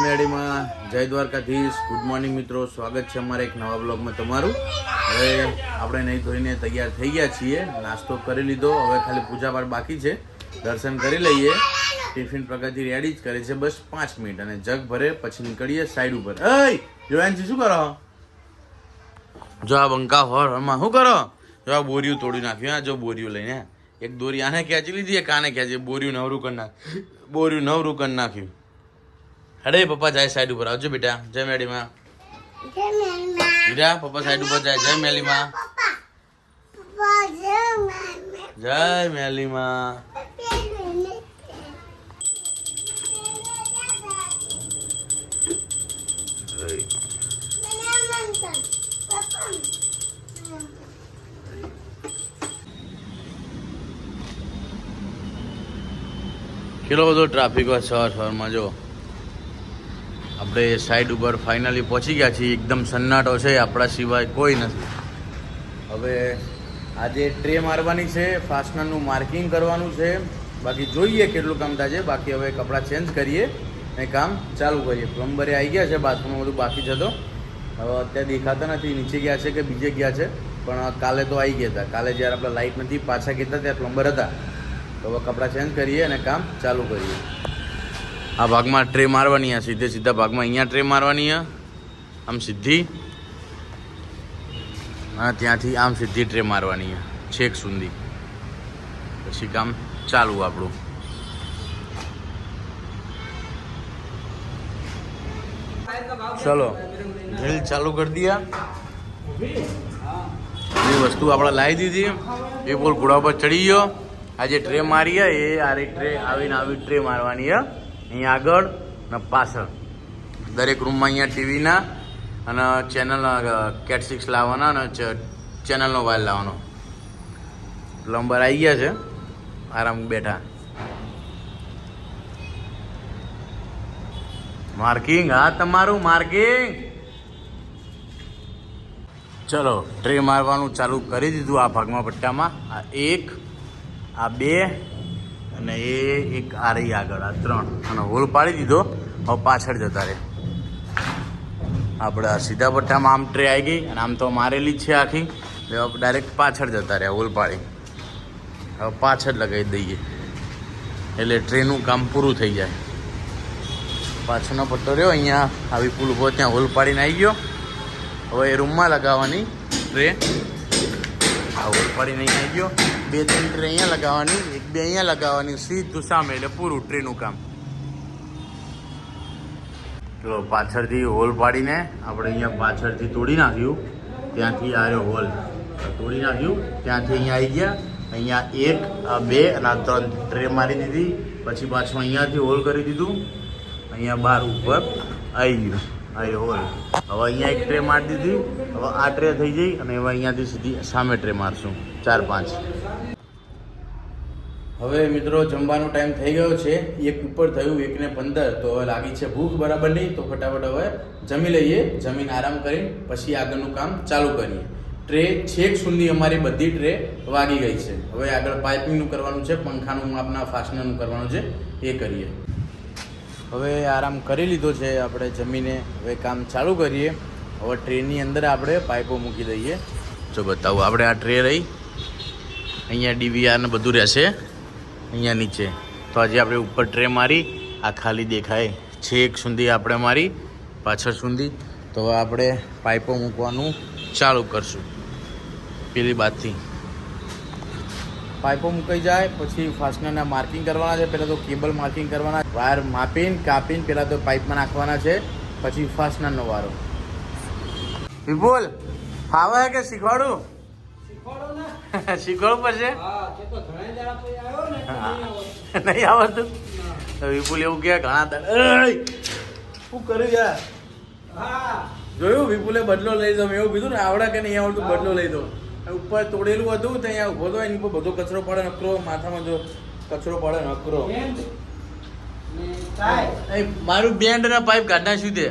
મેડીમાં જય Dwarkadhish. Good morning મિત્રો, સ્વાગત છે અમારા એક નવા બ્લોગમાં તમારું. હવે આપણે નહીં ધોઈને તૈયાર થઈ ગયા છીએ, નાસ્તો કરી લીધો, હવે ખાલી પૂજાપાઠ બાકી છે, દર્શન કરી લઈએ. ટિફિન પ્રગતિ રેડી જ કરે છે, બસ 5 મિનિટ અને જગ ભરે પછી નીકળીએ સાઈડ ઉપર. એય જોયાનજી શું કરો? જો આ બંકા હોરમાં શું કરો? જો આ બોરિયું તોડી નાખ્યું. હા જો બોરિયું લઈને એક દોરી આને ખેંચી લીધી, એક આને ખેંચી, બોરિયું નવરું કરી નાખ્યું. બોરિયું નવરું કરી નાખ્યું. અરે પપ્પા જાય સાઈડ ઉપર. આવજો બેટા. જય મેડીમાં. બેટા પપ્પા સાઈડ ઉપર જાય. જય મેલીમાં. જય મેલીમાં. કેટલો બધો ટ્રાફિક હોય સવારમાં. જો આપણે સાઈડ ઉપર ફાઇનલી પહોંચી ગયા છીએ. એકદમ સન્નાટો છે, આપણા સિવાય કોઈ નથી. હવે આજે ટ્રે મારવાની છે, ફાસ્ટનરનું માર્કિંગ કરવાનું છે. બાકી જોઈએ કેટલું કામ થાય છે. બાકી હવે કપડાં ચેન્જ કરીએ અને કામ ચાલુ કરીએ. પ્લમ્બરે આવી ગયા છે, બાથરૂમમાં બધું બાકી છે. તો હવે અત્યારે દેખાતા નથી, નીચે ગયા છે કે બીજે ગયા છે, પણ કાલે તો આવી ગયા હતા. કાલે જ્યારે આપણે લાઇટ નથી પાછા કહેતા ત્યારે પ્લમ્બર હતા. તો હવે કપડાં ચેન્જ કરીએ અને કામ ચાલુ કરીએ. આ ભાગમાં ટ્રે મારવાની, આ સીધે સીધા ભાગમાં અહીંયા ટ્રે મારવાની, આમ સીધી, હા ત્યાંથી આમ સીધી ટ્રે મારવાની છેક સુધી. પછી કામ ચાલુ આપણું. ચલો ડ્રીલ ચાલુ કરી દઈએ. એ વસ્તુ આપણે લાવી દીધી. એ બોલ ઘોડા પર ચડી ગયો. આજે ટ્રે મારીએ એ આરી ટ્રે આવીને આવી ટ્રે મારવાની અહીંયા આગળ ને પાછળ. દરેક રૂમમાં અહીંયા ટીવીના અને ચેનલ કેટ 6 લાવવાના અને ચેનલનો વાયર લાવવાનો. પ્લમ્બર આવી ગયા છે, આરામ બેઠા. માર્કિંગ, હા તમારું માર્કિંગ. ચલો ટ્રે મારવાનું ચાલુ કરી દીધું. આ ભાગમાં પટ્ટામાં આ 1, આ 2 અને એ એક આ રહી આગળ, આ 3 અને હોલ પાડી દીધો. હવે પાછળ જતા રહે. આપણે સીધા પટ્ટામાં આમ ટ્રે આવી ગઈ અને આમ તો મારેલી જ છે આખી. હવે ડાયરેક્ટ પાછળ જતા રહ્યા હોલ પાડી. હવે પાછળ લગાવી દઈએ એટલે ટ્રેનું કામ પૂરું થઈ જાય. પાછળનો પટ્ટો રહ્યો અહીંયા આવી પુલ ઉપર ત્યાં હોલ પાડીને આવી ગયો. હવે એ રૂમમાં લગાવવાની ટ્રે. આ હોલ પાડીને અહીં આવી ગયો. 2-3 ટ્રે અહીંયા લગાવવાની, 1-2 અહીંયા લગાવવાની, સીધું સામે એટલે પૂરું ટ્રેનું કામ. ચલો પાછળથી હોલ પાડીને આપણે અહીંયા પાછળથી તોડી નાખ્યું. ત્યાંથી આ રહ્યો હોલ તોડી નાખ્યું. ત્યાંથી અહીંયા આવી ગયા. અહીંયા 1, આ 2 અને આ 3 ટ્રે મારી દીધી. પછી પાછું અહીંયાથી હોલ કરી દીધું. અહીંયા બાર ઉપર આવી ગયું. આ હોલ. હવે અહીંયા એક ટ્રે મારી દીધી. હવે આ ટ્રે થઈ જઈ અને હવે અહીંયાથી સીધી સામે ટ્રે મારશું 4-5. હવે મિત્રો જમવાનો ટાઈમ થઈ ગયો છે. 1 ઉપર થયું, 1:15. તો હવે લાગી છે ભૂખ બરાબર નહીં. તો ફટાફટ હવે જમી લઈએ. જમીને આરામ કરીને પછી આગળનું કામ ચાલુ કરીએ. ટ્રે છેક સુધી અમારી બધી ટ્રે વાગી ગઈ છે. હવે આગળ પાઇપિંગનું કરવાનું છે, પંખાનું માપના ફાસ્ટનરનું કરવાનું છે, એ કરીએ. હવે આરામ કરી લીધો છે આપણે જમીને. હવે કામ ચાલુ કરીએ. હવે ટ્રેની અંદર આપણે પાઇપો મૂકી દઈએ. જો બતાવું, આપણે આ ટ્રે રહી, અહીંયા DVR ને બધું રહેશે અહીંયા નીચે. તો આજે આપણે ઉપર ટ્રે મારી, આ ખાલી દેખાય છેક સુધી આપણે મારી પાછળ સુધી. તો હવે આપણે પાઇપો મૂકવાનું ચાલુ કરશું. પેલી બાજુથી પાઇપો મુકાઈ જાય પછી ફાસ્ટનરના માર્કિંગ કરવાના છે. પહેલાં તો કેબલ માર્કિંગ કરવાના, વાયર માપીને કાપીને પહેલાં તો પાઇપમાં નાખવાના છે, પછી ફાસ્ટનરનો વારો. વિપુલ ફાવે કે શીખવાડું? શીખવાડવું પડશે. નહીં આવડતું વિપુલ એવું કે ઘણા શું કર્યું યાર. જોયું વિપુલે બદલો લઈ દો. એવું કીધું ને આવડે કે નહીં આવડતું, બદલો લઈ દો. ઉપર તોડેલું હતું તો અહીંયા ઉભો તો એની ઉપર બધો કચરો પડે નકરો. માથામાં જો કચરો પડે નકરો. મારું બેન્ડ ના પાઇપ કાઢ નાખ્યું તે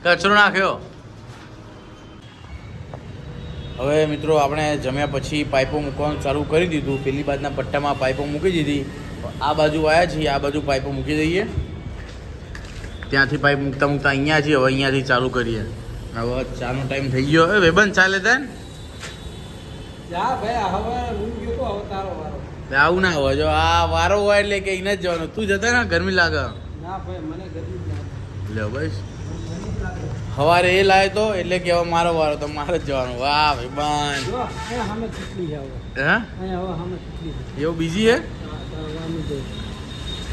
કચરો નાખ્યો. હવે મિત્રો આપણે જમ્યા પછી પાઇપો મૂકવાનું ચાલુ કરી દીધું. પેલી બાજુના પટ્ટામાં પાઇપો મૂકી દીધી. આ બાજુ આવ્યા છીએ, આ બાજુ પાઇપો મૂકી દઈએ. ત્યાંથી પાઇપ મૂકતા મૂકતા અહીંયા છીએ. હવે અહીંયાથી ચાલુ કરીએ. હવે ચાનો ટાઈમ થઈ ગયો. હવે વેબન ચાલે તા આવું ના હોય. જો આ વારો હોય એટલે કે એને જ જવાનું. તું જતા ને ગરમી લાગે. લે બસ સવારે એ લાવે તો એટલે કે હવે મારો વારો તો મારે જ જવાનું. વાહ ભાઈ હે એવું બીજી હે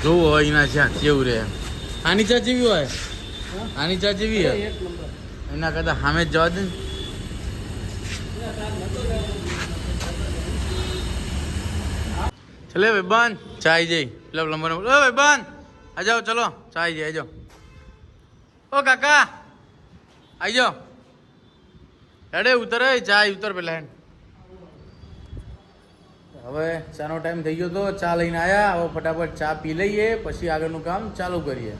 જોવું હોય એના ચા કેવું રે. આની ચા જેવી હોય, આની ચા જેવી હે એના કરતા સામે જ જવા દે ને. ચલે ભાઈ બંધ ચા આવી જઈ. પેલા નંબર ભાઈ બંધ આ જાઓ. ચલો ચા આવી જાય. જાઓ ઓ કાકા આવી જાઓ. અરે ઉતર ચા ઉતર પેલા. હવે ચાનો ટાઈમ થઈ ગયો તો ચા લઈને આવ્યા. હવે ફટાફટ ચા પી લઈએ પછી આગળનું કામ ચાલુ કરીએ.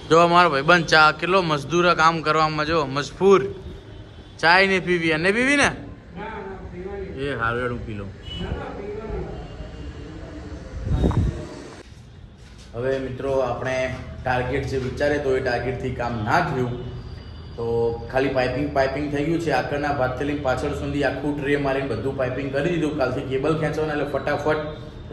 જો અમારો ભાઈબંધ ચા કેટલો મજદૂર કામ કરવામાં જો મજબૂર. ચા નહીં પીવી અને પીવી ને એ હારું હું પી લઉં. હવે મિત્રો આપણે ટાર્ગેટ જે વિચારે તો એ ટાર્ગેટથી કામ ના થયું તો ખાલી પાઇપિંગ થઈ ગયું છે. આગળના ભાગથી લઈને પાછળ સુધી આખું ટ્રે મારીને બધું પાઇપિંગ કરી દીધું. કાલથી કેબલ ખેંચવાના એટલે ફટાફટ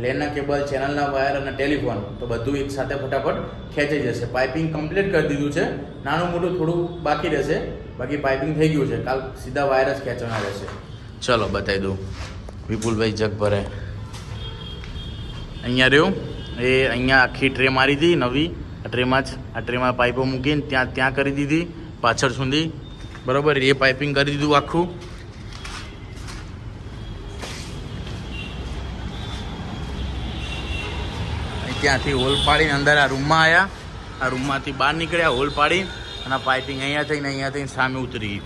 લેનના કેબલ, ચેનલના વાયર અને ટેલિફોન તો બધું એક સાથે ફટાફટ ખેંચાઈ જશે. પાઇપિંગ કમ્પ્લીટ કરી દીધું છે. નાનું મોટું થોડું બાકી રહેશે, બાકી પાઇપિંગ થઈ ગયું છે. કાલ સીધા વાયર જ ખેંચવાના રહેશે. ચલો બતાવી દઉં. વિપુલભાઈ જગ ભરે અહીંયા રહ્યું એ અહીંયા આખી ટ્રે મારી હતી નવી. આ ટ્રેમાં પાઇપો મૂકીને ત્યાં કરી દીધી પાછળ સુધી બરાબર. એ પાઇપિંગ કરી દીધું આખું. ત્યાંથી હોલ પાડીને અંદર આ રૂમમાં આવ્યા. આ રૂમમાંથી બહાર નીકળ્યા હોલ પાડી અને પાઇપિંગ અહીંયા થઈને સામે ઉતરી ગઈ.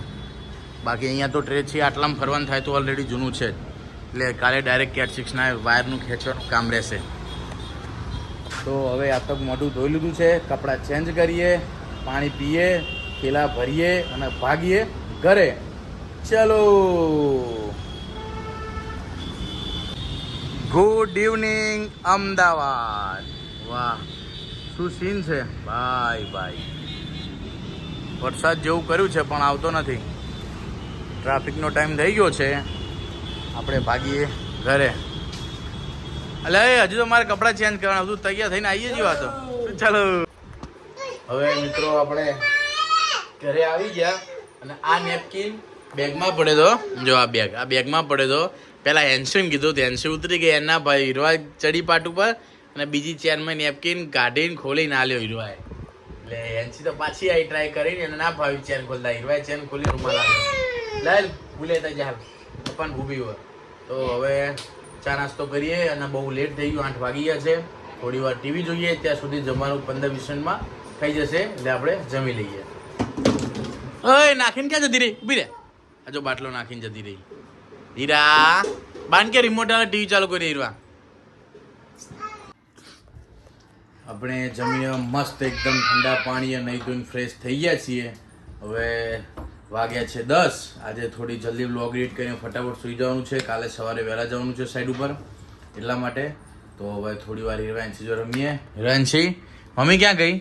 બાકી અહીંયા તો ટ્રે છે આટલામાં ફરવાનું થાય તો ઓલરેડી જૂનું છે એટલે કાલે ડાયરેક્ટ કેટ 6ના વાયરનું ખેંચવાનું કામ રહેશે. તો હવે આ તક મોઢું ધોઈ લીધું છે. કપડાં ચેન્જ કરીએ, પાણી પીએ, પેલા ભરીએ અને ભાગીએ ઘરે. ચલો ગુડ ઇવનિંગ અમદાવાદ. વાહ શું સીન છે ભાઈ. વરસાદ જેવું કર્યું છે પણ આવતો નથી. ટ્રાફિકનો ટાઈમ થઈ ગયો છે. આપણે ભાગીએ ઘરે. અલે હજુ તો મારે કપડાં ચેન્જ કરવાના બધું તૈયાર થઈને આવીએ જ વાતો. ચાલો હવે મિત્રો આપણે ઘરે આવી ગયા અને આ નેપકિન બેગમાં પડે તો જો આ બેગમાં પડે તો પહેલાં હેન્સીને કીધું તો હેન્સી ઉતરી ગઈ. એના ભાઈ હીરવા ચડી પાટ ઉપર અને બીજી ચેનમાં નેપકિન કાઢીને ખોલીને આલ્યો હીરવાએ. એટલે હેન્સી તો પાછી આવી ટ્રાય કરીને એને ના ભાવી ચેન ખોલતા. હીરવાએ ચેન ખોલી રૂમાલ આવ્યો લાલ ભૂલે તા જાલ પણ ઊભી હોય. તો હવે ચા નાસ્તો કરીએ અને બહુ લેટ થઈ ગયું. 8 વાગી ગયા છે. થોડી વાર ટીવી જોઈએ ત્યાં સુધી જમવાનું 15-20 મિનિટમાં થઈ જશે એટલે આપણે જમી લઈએ. ઓય નાખીને ક્યાં જતી રહી? ઊભી રે. આ જો બાટલો નાખીને જતી રહી. હીરા બાંધ કે રિમોટ વાળા ટીવી ચાલુ કરી. હીરવા આપણે જમીને મસ્ત એકદમ ઠંડા પાણી અને નહીં ધોઈને ફ્રેશ થઈ ગયા છીએ. હવે વાગ્યા છે 10. આજે થોડી જલ્દી વ્લોગ એડિટ કરીને ફટાફટ સુઈ જવાનું છે. કાલે સવારે વહેલા જવાનું છે સાઈડ ઉપર એટલા માટે. તો હવે થોડી વાર હિરવાંશી જો રમીએ. હિરવાંશી મમ્મી ક્યાં ગઈ?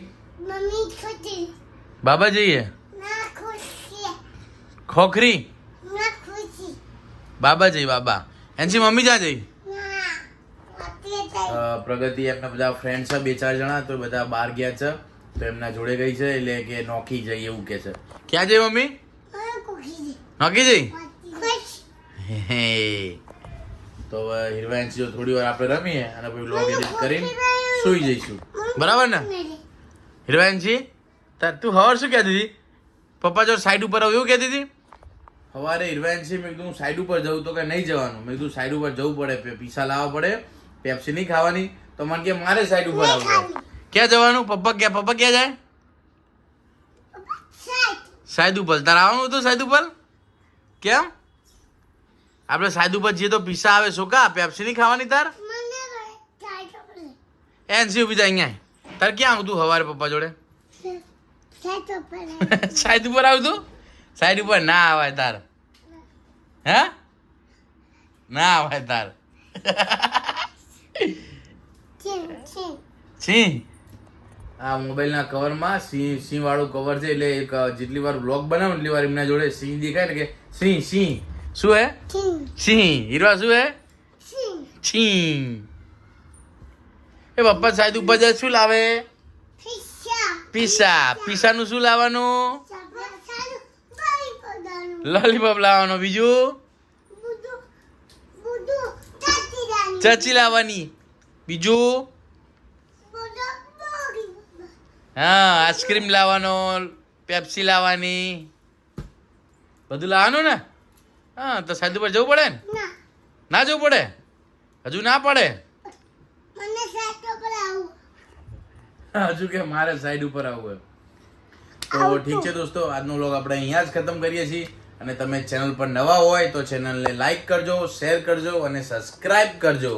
બાબા જઈએ ખોખરી બાબા જઈ બાબા. હેન્સી મમ્મી ક્યાં જઈ? પ્રગતિ એમના બધા ફ્રેન્ડ છે 2-4 જણા તો બધા બહાર ગયા છે તો એમના જોડે ગઈ છે એટલે કે નોખી જઈ એવું કે છે. ક્યાં જઈ મમ્મી? નોખી જઈ. તો હવે હિરવાંશી જો થોડી વાર આપણે રમીએ અને પછી વ્લોગ એડિટ કરીને સુઈ જઈશું બરાબર ને? હિરવાંશી તું હવાર શું કહેતી હતી? પપ્પા જો સાઈડ ઉપર આવું એવું કહેતી હતી સવારે. હિરવાંશી મેં કીધું સાઈડ ઉપર જવું તો કે નહીં જવાનું. મેં કીધું સાઈડ ઉપર જવું પડે, પીસા લાવવા પડે, પેપ્સી નહીં ખાવાની. તો મને કે મારે સાઈડ ઉપર આવવું. ક્યાં જવાનું? પપ્પા ક્યાં જાય? સાઈડ ઉપર. તારે આવવાનું હતું સાઈડ ઉપર? કેમ? આપણે સાઈડ ઉપર જઈએ તો પીસા આવે. શું કા પેપ્સી નહીં ખાવાની તાર? એનસી ઉભી જાય અહીંયા. તાર ક્યાં આવતું સવારે પપ્પા જોડે? સાઈડ ઉપર આવતું? સાઈડ ઉપર ના આવાય તાર. હે ના આવાય તાર. સિંહ. આ મોબાઈલના કવરમાં સિંહ વાળું કવર છે એટલે એક જેટલી વાર બ્લોગ બનાવો એટલી વાર એમના જોડે સિંહ દેખાય ને કે સિંહ સિંહ શું હે સિંહ. હીરવા શું હે સિંહ. એ પપ્પા સાહેબ ઉપર જાય શું લાવે પીસા નું શું લાવવાનું લોલીપોપ લાવવાનું. બીજું ચચી લાવવાની. બીજું હા આઈસ્ક્રીમ લાવવાનો પેપ્સી લાવવાની બધું લાવવાનું ને. હા તો સાઈડ ઉપર જવું પડે ને ના જવું પડે હજુ ના પડે હજુ કે મારે સાઈડ ઉપર આવવું એમ. તો ઠીક છે દોસ્તો આજનો વ્લોગ આપણે અહીંયા જ ખતમ કરીએ છીએ અને તમે ચેનલ પર નવા હોય તો ચેનલને લાઈક કરજો શેર કરજો અને સબસ્ક્રાઇબ કરજો.